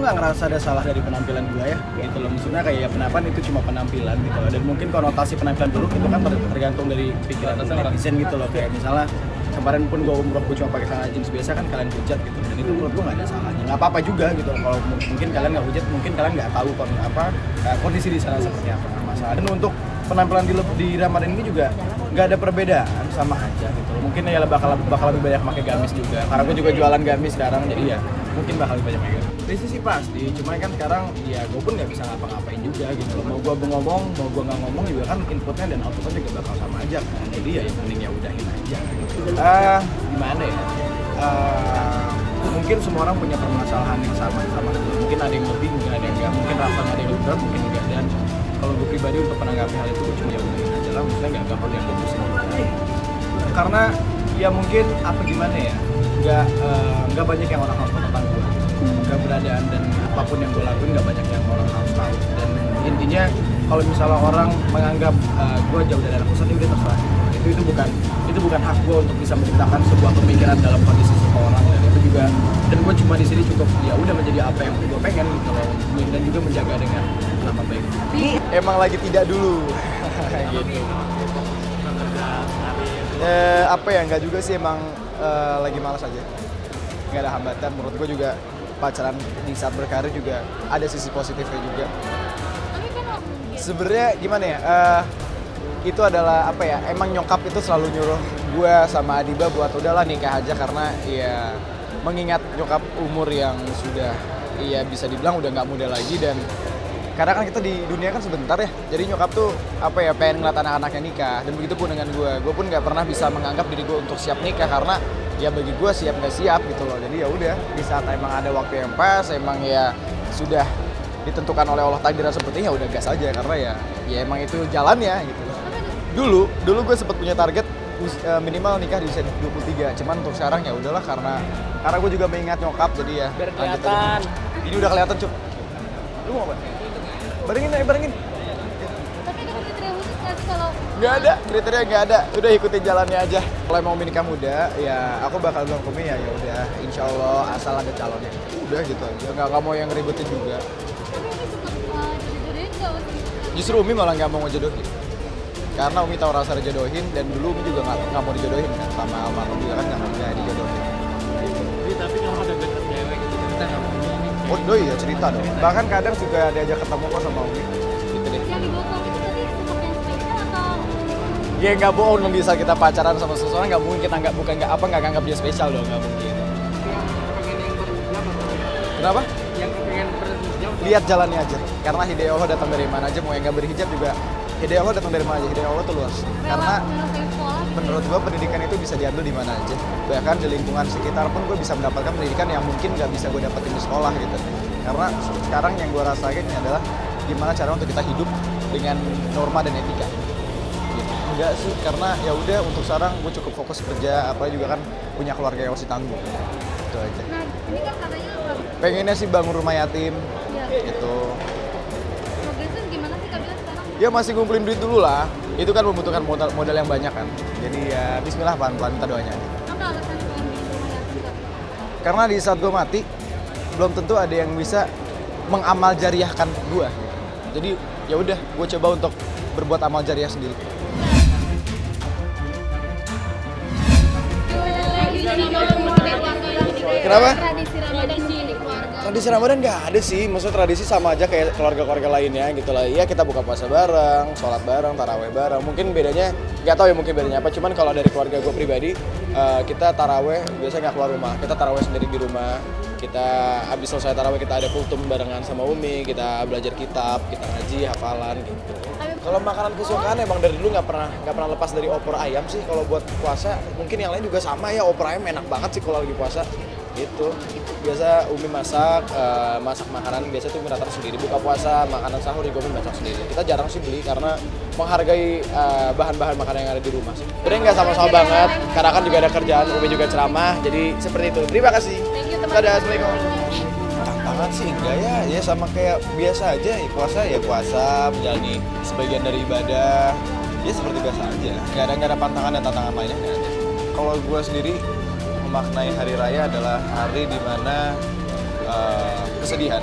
nggak ngerasa ada salah dari penampilan gue ya gitu loh, maksudnya kayak ya penampilan itu cuma penampilan gitu loh, dan mungkin konotasi penampilan buruk itu kan tergantung dari pikiran netizen gitu loh, kayak misalnya kemarin pun gue umroh gue cuma pakai celana jeans biasa kan kalian hujat gitu, dan itu menurut gue nggak ada salahnya, nggak apa-apa juga gitu loh. Kalau mungkin kalian nggak hujat, mungkin kalian nggak tahu kondisi di sana seperti apa, nggak masalah. Dan untuk penampilan di Ramadan ini juga nggak ada perbedaan, sama aja gitu loh. Mungkin ya bakal lebih banyak pakai gamis juga, karena gue juga jualan gamis sekarang, jadi ya mungkin bakal lebih banyak pakai gamis. Krisis sih pasti, cuma kan sekarang ya gue pun nggak bisa ngapa-ngapain juga gitu loh. Mau gue ngomong, mau gue nggak ngomong juga kan inputnya dan outputnya juga bakal sama aja kan. Jadi ya yang penting ya udahin aja gitu. Gimana ya? Mungkin semua orang punya permasalahan yang sama. Mungkin ada yang lebih, mungkin ada yang enggak. Mungkin Rafael ada yang lebih berat, mungkin enggak. Dan kalau gue pribadi untuk menanggapi hal itu gue cuma ya udahin aja lah. Maksudnya nggak perlu yang fokusin juga. Karena ya mungkin apa gimana ya? Nggak banyak yang orang harus tahu tentang gue. Keberadaan dan apapun yang gue lakuin nggak banyak yang orang harus tahu. Dan intinya kalau misalnya orang menganggap gue jauh dari anak pusat, itu terserah. Itu bukan hak gue untuk bisa menciptakan sebuah pemikiran dalam kondisi seseorang, dan itu juga, dan gue cuma di sini cukup ya udah menjadi apa yang gue pengen gitu loh, dan juga menjaga dengan nama baik. Emang lagi tidak dulu. Gitu. Apa ya, nggak juga sih, emang lagi malas aja. Nggak ada hambatan. Menurut gue juga pacaran di saat berkarir juga ada sisi positifnya juga. Sebenarnya gimana ya? Itu adalah apa ya, emang nyokap itu selalu nyuruh gue sama Adiba buat udahlah nikah aja, karena ya mengingat nyokap umur yang sudah ya bisa dibilang udah nggak muda lagi, dan karena kan kita di dunia kan sebentar ya, jadi nyokap tuh apa ya, pengen ngeliat anak-anaknya nikah. Dan begitu pun dengan gue pun nggak pernah bisa menganggap diri gue untuk siap nikah, karena ya bagi gue siap nggak siap gitu loh. Jadi ya udah, di saat emang ada waktu yang pas, emang ya sudah ditentukan oleh Allah takdirnya sepertinya, udah gas aja, karena ya emang itu jalannya gitu. Dulu gue sempat punya target minimal nikah di usia 23, cuman untuk sekarang ya udahlah, karena gue juga mengingat nyokap, jadi ya biar kelihatan. Ini udah kelihatan, Cuk. Lu mau apa? Barengin. Tapi ada kriteria khusus nggak sih kalau Nggak ada, kriteria nggak ada, udah ikutin jalannya aja. Kalau mau menikah muda, ya aku bakal bilang ke Umi ya udah, insya Allah asal ada calonnya. Udah gitu aja, nggak mau yang ribetin juga. tapi ini sempat dijodohin nggak waktu itu? Justru Umi malah nggak mau ngejodohin. Karena Umi tahu rasa dijodohin, dan dulu Umi juga nggak mau dijodohin kan, sama almarhum juga kan nggak dijodohin. Tapi kalau ada deket cewek gitu, kita nggak mau ini. Oh iya, cerita dong. Bahkan kadang juga diajak ketemu kok sama Umi. Gitu deh. Yang dibohong itu tadi sempat yang spesial atau Ya nggak bohong dong, bisa kita pacaran sama seseorang nggak mungkin kita nggak anggap dia spesial dong, nggak mungkin. Kenapa? Yang pengen berhijab. Lihat jalannya aja. Karena hidayah Allah datang dari mana aja, mau yang nggak berhijab juga hidayah Allah datang dari mana aja. Hidayah Allah tuh luas. Karena kayak sekolah gitu? menurut gua pendidikan itu bisa diambil di mana aja. Bahkan di lingkungan sekitar pun gue bisa mendapatkan pendidikan yang mungkin nggak bisa gue dapetin di sekolah gitu. Karena sekarang yang gue rasain adalah gimana cara untuk kita hidup dengan norma dan etika. Gitu. Enggak sih, karena ya udah untuk sekarang gue cukup fokus kerja, apalagi juga kan punya keluarga yang masih tanggung. Itu aja. Nah ini kan katanya Pengennya sih bangun rumah yatim, ya, gitu. progresnya gimana sih Kak Bila sekarang? Ya masih ngumpulin duit dulu lah. Itu kan membutuhkan modal yang banyak kan. Jadi ya bismillah, pelan-pelan kita doanya aja. Apa alasan pengen bikin rumah yatim Kak? Karena di saat gue mati, belum tentu ada yang bisa mengamal jariahkan gue. Jadi ya udah, gue coba untuk berbuat amal jariah sendiri. Kenapa? Tradisi Ramadan di keluarga. Tradisi Ramadan nggak ada sih, maksudnya tradisi sama aja kayak keluarga-keluarga lainnya gitu lah. Iya, kita buka puasa bareng, sholat bareng, taraweh bareng. Mungkin bedanya, nggak tahu ya mungkin bedanya apa. Cuman kalau dari keluarga gue pribadi, kita taraweh biasanya nggak keluar rumah. Kita taraweh sendiri di rumah. Kita habis selesai taraweh kita ada kultum barengan sama Umi. Kita belajar kitab, kita ngaji, hafalan gitu. Kalau makanan kesukaan emang dari dulu nggak pernah lepas dari opor ayam sih. Kalau buat puasa, mungkin yang lain juga sama ya. Opor ayam enak banget sih kalau lagi puasa. Gitu. Biasa Umi masak makanan, biasa tuh Umi taruh sendiri. Buka puasa, makanan sahur juga Umi masak sendiri. Kita jarang sih beli karena menghargai bahan-bahan makanan yang ada di rumah sih. Sebenarnya nggak sama-sama banget, karena kan juga ada kerjaan, Umi juga ceramah, jadi seperti itu. Terima kasih. Dadah, Assalamualaikum. Tantangan sih enggak ya sama kayak biasa aja. Ya puasa, menjalani sebagian dari ibadah. Ya seperti biasa aja. Nggak ada pantangan dan tantangan lainnya, nggak ada. Kalau gue sendiri memaknai hari raya adalah hari dimana kesedihan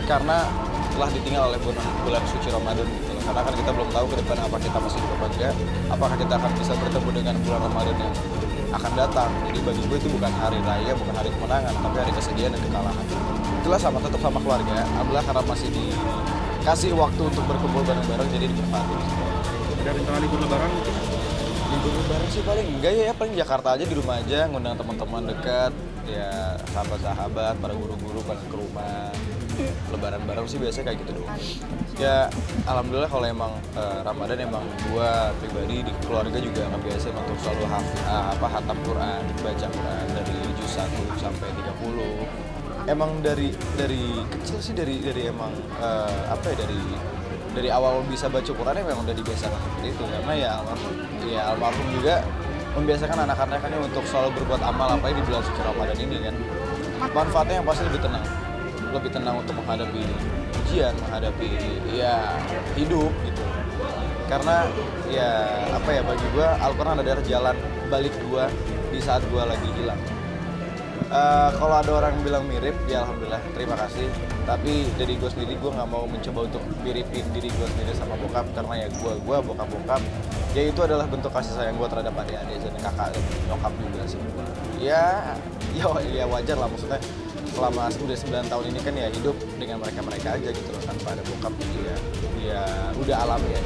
karena telah ditinggal oleh bulan suci Ramadan gitu loh. Karena kan kita belum tahu ke depan apa kita masih hidup apa enggak, apakah kita akan bisa bertemu dengan bulan Ramadan yang akan datang. Jadi bagi gue itu bukan hari raya, bukan hari kemenangan, tapi hari kesedihan dan kekalahan. Itulah tetap sama keluarga. Alhamdulillah karena masih dikasih waktu untuk berkumpul bareng-bareng, jadi dimanfaatin. Ada rencana libur lebaran mungkin? Libur lebaran sih paling enggak ya, paling Jakarta aja di rumah aja, ngundang teman-teman dekat, ya sahabat-sahabat, para guru-guru balik ke rumah. Lebaran bareng sih biasanya kayak gitu doang. Ya alhamdulillah kalau emang Ramadan emang gua pribadi di keluarga juga ngebiasain untuk selalu hatam Quran, baca Quran dari juz 1 sampai 30. Emang dari kecil sih dari emang dari awal bisa baca Quran memang udah dibiasakan seperti itu, karena ya almarhum juga membiasakan anak-anaknya untuk selalu berbuat amal apa di bulan suci Ramadan ini kan. Manfaatnya yang pasti lebih tenang untuk menghadapi ujian, menghadapi ya hidup gitu. Karena bagi gue Al-Quran adalah jalan balik gue di saat gue lagi hilang. Kalau ada orang yang bilang mirip, ya alhamdulillah, terima kasih. Tapi dari gue sendiri, gue nggak mau mencoba untuk miripin diri gue sendiri sama bokap, karena ya gue bokap, ya itu adalah bentuk kasih sayang gue terhadap adik-adik dan kakak dan nyokap juga sih. Ya wajar lah, maksudnya selama udah 9 tahun ini kan ya hidup dengan mereka aja gitu loh, tanpa ada bokap, jadi ya udah alami ya.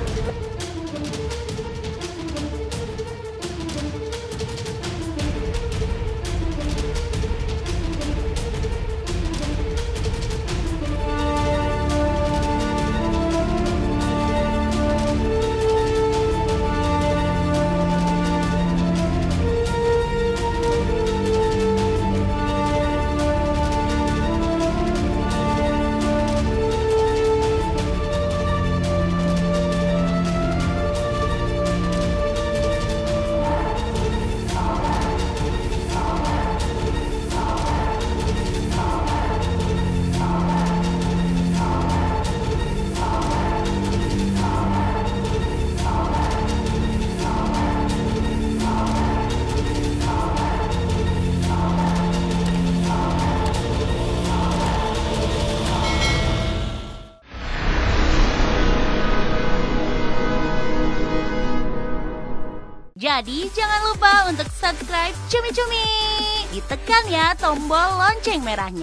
Jadi jangan lupa untuk subscribe Cumi Cumi. Ditekan ya tombol lonceng merahnya.